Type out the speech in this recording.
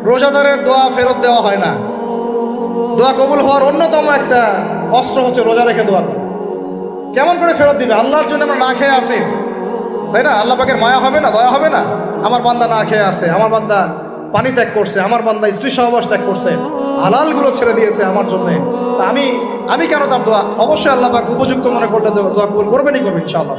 রোজাদারের দোয়া ফেরত দেওয়া হয় না। দোয়া কবুল হওয়ার অন্যতম একটা অস্ত্র হচ্ছে রোজা রেখে দোয়া করা। কেমন করে ফেরত দিবে? আল্লাহর জন্য আমরা না খেয়ে আসি, তাই না? আল্লাহ পাকের মায়া হবে না, দয়া হবে না? আমার বান্দা না খেয়ে আছে, আমার বান্দা পানি ত্যাগ করছে, আমার বান্দা স্ত্রী সহবাস ত্যাগ করছে, হালালগুলো ছেড়ে দিয়েছে আমার জন্যে, তা আমি কেন তার দোয়া? অবশ্যই আল্লাহ পাক উপযুক্ত মনে করলে দোয়া কবুল করবেনই করবেন ইনশাআল্লাহ।